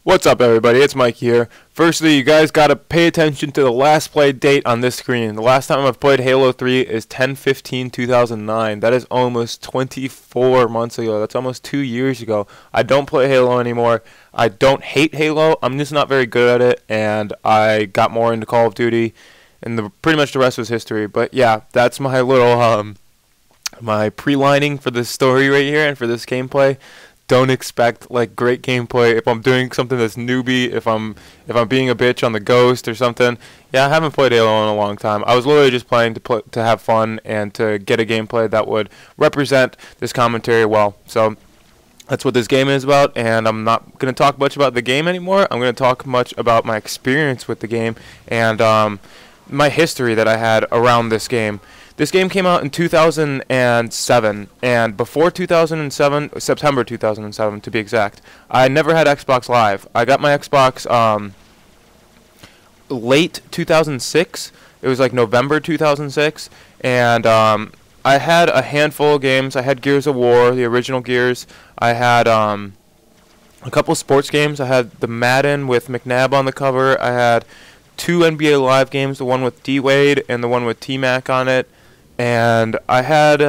What's up, everybody? It's Mike here. Firstly, you guys gotta pay attention to the last play date on this screen. The last time I've played Halo 3 is 10/15/2009. That is almost 24 months ago. That's almost 2 years ago. I don't play Halo anymore. I don't hate Halo. I'm just not very good at it, and I got more into Call of Duty, and pretty much the rest was history. But yeah, that's my little my pre-lining for this story right here and for this gameplay. Don't expect like great gameplay if I'm doing something that's newbie, if I'm being a bitch on the Ghost or something. Yeah, I haven't played Halo in a long time. I was literally just playing to have fun and to get a gameplay that would represent this commentary well. So that's what this game is about, and I'm not going to talk much about the game anymore. I'm going to talk much about my experience with the game and my history that I had around this game. This game came out in 2007, and before 2007, September 2007 to be exact, I never had Xbox Live. I got my Xbox late 2006. It was like November 2006, and I had a handful of games. I had Gears of War, the original Gears. I had a couple sports games. I had the Madden with McNabb on the cover. I had 2 NBA Live games, the one with D-Wade and the one with T-Mac on it. And I had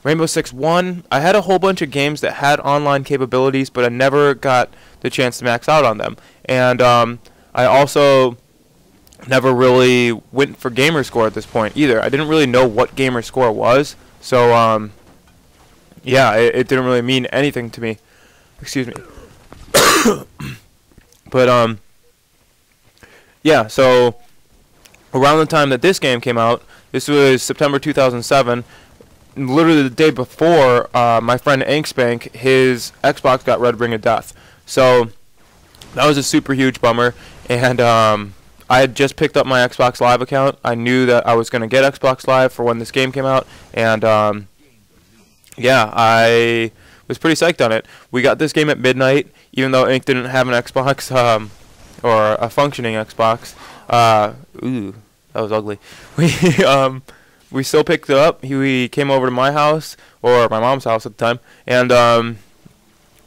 Rainbow Six 1. I had a whole bunch of games that had online capabilities, but I never got the chance to max out on them. And I also never really went for Gamerscore at this point either. I didn't really know what Gamerscore was, so yeah, it didn't really mean anything to me. Excuse me. But yeah, so around the time that this game came out, this was September 2007. Literally the day before, my friend Ankspank, his Xbox got Red Ring of Death. So that was a super huge bummer. And I had just picked up my Xbox Live account. I knew that I was going to get Xbox Live for when this game came out. And yeah, I was pretty psyched on it. We got this game at midnight, even though Ink didn't have an Xbox or a functioning Xbox. Ooh. That was ugly. We still picked it up. He came over to my house, or my mom's house at the time, and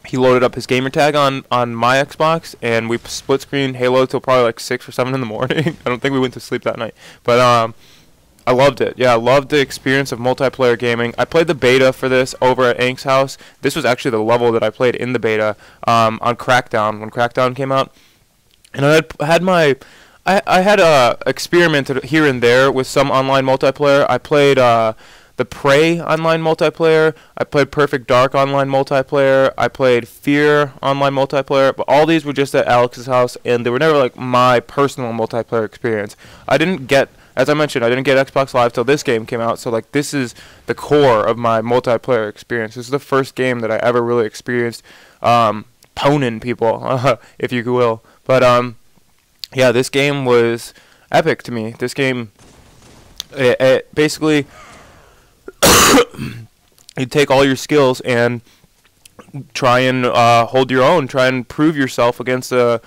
he loaded up his gamer tag on my Xbox, and we split screen Halo till probably like 6 or 7 in the morning. I don't think we went to sleep that night, but I loved it. Yeah, I loved the experience of multiplayer gaming. I played the beta for this over at Ank's house. This was actually the level that I played in the beta on Crackdown when Crackdown came out, and I had experimented here and there with some online multiplayer. I played the Prey online multiplayer. I played Perfect Dark online multiplayer. I played Fear online multiplayer. But all these were just at Alex's house, and they were never like my personal multiplayer experience. I didn't get, as I mentioned, I didn't get Xbox Live till this game came out. So like this is the core of my multiplayer experience. This is the first game that I ever really experienced poning people, if you will. But yeah, this game was epic to me. This game, it basically, you take all your skills and try and hold your own, try and prove yourself against an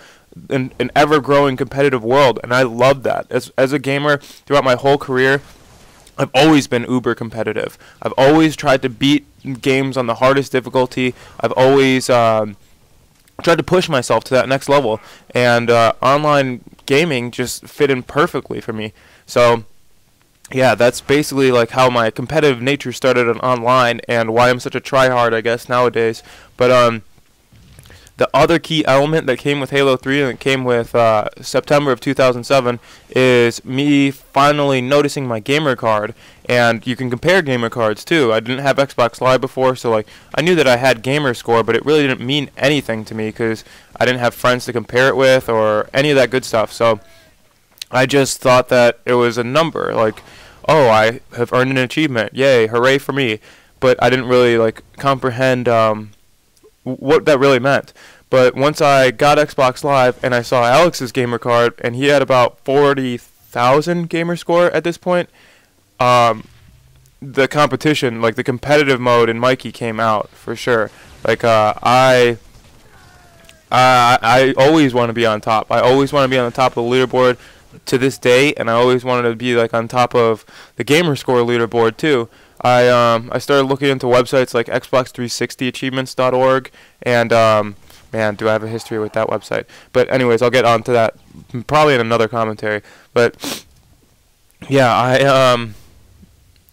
ever-growing competitive world, and I love that. As a gamer, throughout my whole career, I've always been uber competitive. I've always tried to beat games on the hardest difficulty. I've always tried to push myself to that next level, and online gaming just fit in perfectly for me. So yeah, that's basically like how my competitive nature started on online, and why I'm such a tryhard, I guess, nowadays. But the other key element that came with Halo 3 and it came with September of 2007 is me finally noticing my gamer card. And you can compare gamer cards too. I didn't have Xbox Live before, so like I knew that I had Gamerscore, but it really didn't mean anything to me because I didn't have friends to compare it with or any of that good stuff. So I just thought that it was a number, like, oh, I have earned an achievement, yay, hooray for me. But I didn't really like comprehend what that really meant. But once I got Xbox Live and I saw Alex's gamer card, and he had about 40,000 Gamerscore at this point, the competition, like the competitive mode in Mikey came out for sure. Like I always want to be on top. I always want to be on the top of the leaderboard to this day, and I always wanted to be like on top of the Gamerscore leaderboard too. I started looking into websites like Xbox360achievements.org and Man, do I have a history with that website. But anyways, I'll get on to that probably in another commentary. But yeah,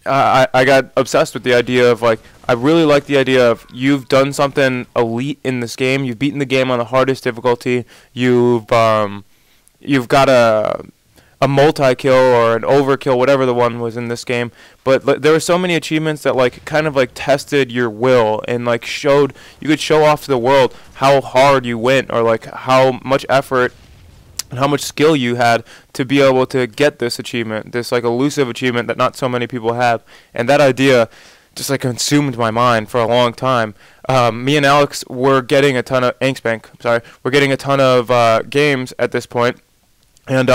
I got obsessed with the idea of, like, I really like the idea of you've done something elite in this game. You've beaten the game on the hardest difficulty. You've got a multi-kill or an overkill, whatever the one was in this game. But there were so many achievements that, like, kind of, like, tested your will and, like, showed you could show off to the world how hard you went, or, like, how much effort and how much skill you had to be able to get this achievement, this, like, elusive achievement that not so many people have. And that idea just, like, consumed my mind for a long time. Me and Alex were getting a ton of we're getting a ton of games at this point, and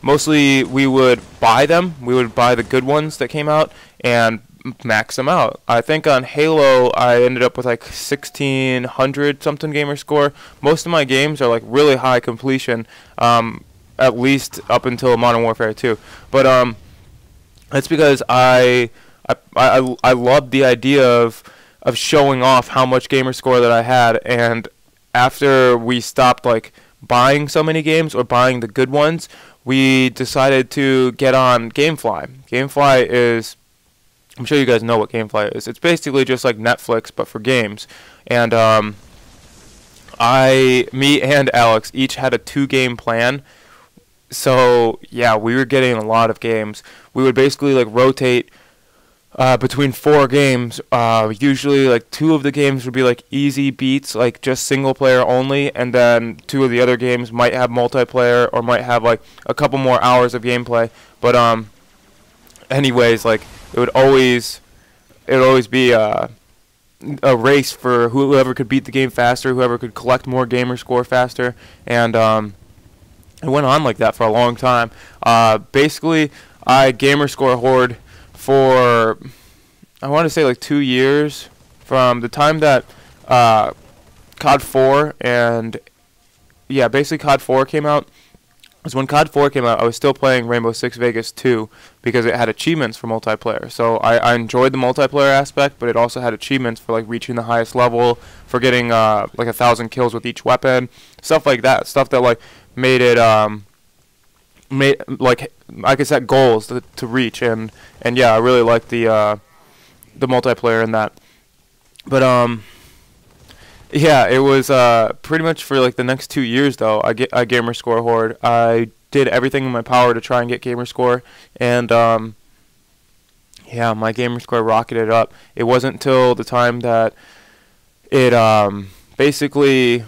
mostly we would buy them. We would buy the good ones that came out and max them out. I think on Halo I ended up with like 1600 something gamer score. Most of my games are like really high completion, at least up until Modern Warfare 2. But that's because I loved the idea of showing off how much gamer score that I had. And after we stopped like buying so many games or buying the good ones, we decided to get on GameFly. GameFly is, I'm sure you guys know what GameFly is. It's basically just like Netflix, but for games. And me and Alex each had a 2-game plan. So yeah, we were getting a lot of games. We would basically like rotate between 4 games. Usually like 2 of the games would be like easy beats, like just single player only, and then 2 of the other games might have multiplayer or might have like a couple more hours of gameplay. But anyways, like it would always be a race for whoever could beat the game faster, whoever could collect more gamer score faster. And it went on like that for a long time. Basically I gamer score hoard for, I want to say like 2 years, from the time that COD 4 and basically COD 4 came out. Because when COD 4 came out, I was still playing Rainbow Six Vegas 2 because it had achievements for multiplayer. So I enjoyed the multiplayer aspect, but it also had achievements for like reaching the highest level, for getting like 1,000 kills with each weapon, stuff like that. Stuff that like made it like I could set goals to reach, and yeah, I really liked the multiplayer in that. But yeah, it was pretty much for like the next 2 years though. I gamer score hoard. I did everything in my power to try and get gamer score, and yeah, my gamer score rocketed up. It wasn't until the time that it basically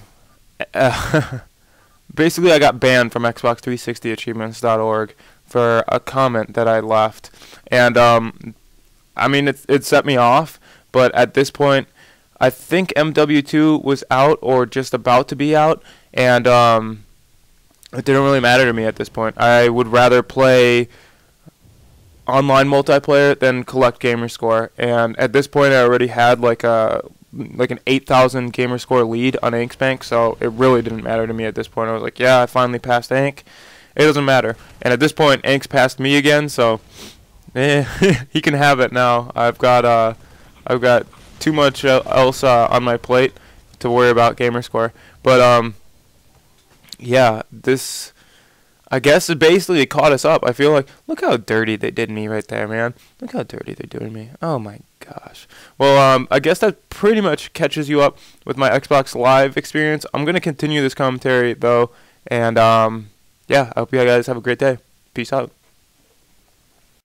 basically I got banned from Xbox360achievements.org for a comment that I left, and I mean it set me off, but at this point I think MW2 was out or just about to be out, and it didn't really matter to me at this point. I would rather play online multiplayer than collect gamer score, and at this point I already had like an 8,000 gamer score lead on Inksbank, so it really didn't matter to me at this point. I was like, yeah, I finally passed Ank. It doesn't matter. And at this point, Ank's passed me again, so he can have it now. I've got too much else on my plate to worry about gamer score. But yeah, this, I guess it basically caught us up. I feel like, look how dirty they did me right there, man. Look how dirty they're doing me. Oh my gosh. Well, I guess that pretty much catches you up with my Xbox Live experience. I'm going to continue this commentary though, and yeah, I hope you guys have a great day. Peace out.